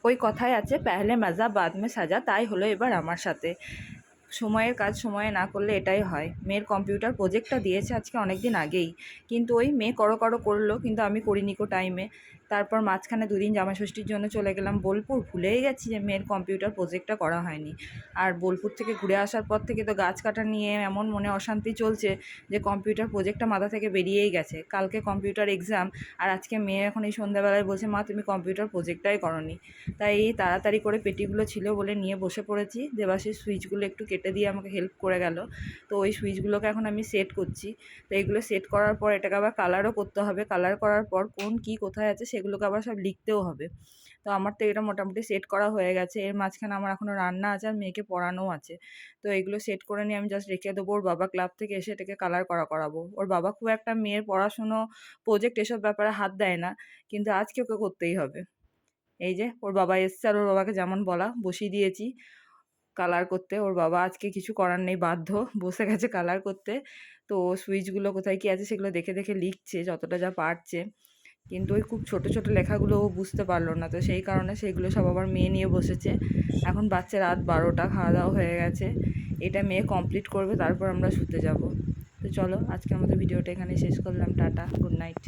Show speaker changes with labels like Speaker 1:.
Speaker 1: ওই কথায় আছে পেহলে মজা বাদ মে সাজা, তাই হলো এবার আমার সাথে। সময়ের কাজ সময়ে না করলে এটাই হয়। মেয়ের কম্পিউটার প্রজেক্টটা দিয়েছে আজকে অনেক দিন আগেই, কিন্তু ওই মেয়ে করো করলো, কিন্তু আমি করিনি কো টাইমে। তারপর মাঝখানে দুদিন জামাষষ্ঠীর জন্য চলে গেলাম বোলপুর, ভুলেই গেছি যে মেয়ের কম্পিউটার প্রজেক্টটা করা হয়নি। আর বোলপুর থেকে ঘুরে আসার পর থেকে তো গাছ কাটা নিয়ে এমন মনে অশান্তি চলছে যে কম্পিউটার প্রজেক্টটা মাথা থেকে বেরিয়েই গেছে। কালকে কম্পিউটার এক্সাম, আর আজকে মেয়ে এখন এই সন্ধ্যাবেলায় বলছে মা তুমি কম্পিউটার প্রজেক্টটাই করনি। তাই এই তাড়াতাড়ি করে পেটিগুলো ছিল বলে নিয়ে বসে পড়েছি। দেবাশিস সুইচগুলো একটু কেটে দিয়ে আমাকে হেল্প করে গেল। তো ওই সুইচগুলোকে এখন আমি সেট করছি। তো এগুলো সেট করার পর এটাকে আবার কালারও করতে হবে। কালার করার পর কোন কী কোথায় আছে সেগুলোকে আবার সব লিখতেও হবে। তো আমার তো এটা মোটামুটি সেট করা হয়ে গেছে। এর মাঝখানে আমার এখনও রান্না আছে আর মেয়েকে পড়ানোও আছে। তো এগুলো সেট করে নিয়ে আমি জাস্ট রেখে দেবো। ওর বাবা ক্লাব থেকে এসে এটাকে কালার করাবো। ওর বাবা খুব একটা মেয়ের পড়াশুনো, প্রজেক্ট এসব ব্যাপারে হাত দেয় না, কিন্তু আজকে ওকে করতেই হবে। এই যে ওর বাবা এসছে, আর ওর বাবাকে যেমন বলা বসিয়ে দিয়েছি কালার করতে। ওর বাবা আজকে কিছু করার নেই, বাধ্য বসে গেছে কালার করতে। তো সুইচগুলো কোথায় কী আছে সেগুলো দেখে দেখে লিখছে যতটা যা পারছে, কিন্তু ওই খুব ছোট ছোট লেখাগুলো ও বুঝতে পারলো না। তো সেই কারণে সেইগুলো সব আবার মেয়ে নিয়ে বসেছে। এখন বাচ্চা রাত 12টা, খাওয়া দাওয়া হয়ে গেছে। এটা মেয়ে কমপ্লিট করবে, তারপর আমরা শুতে যাব। তো চলো আজকের মতো ভিডিওটা এখানে শেষ করলাম। Tata, good night.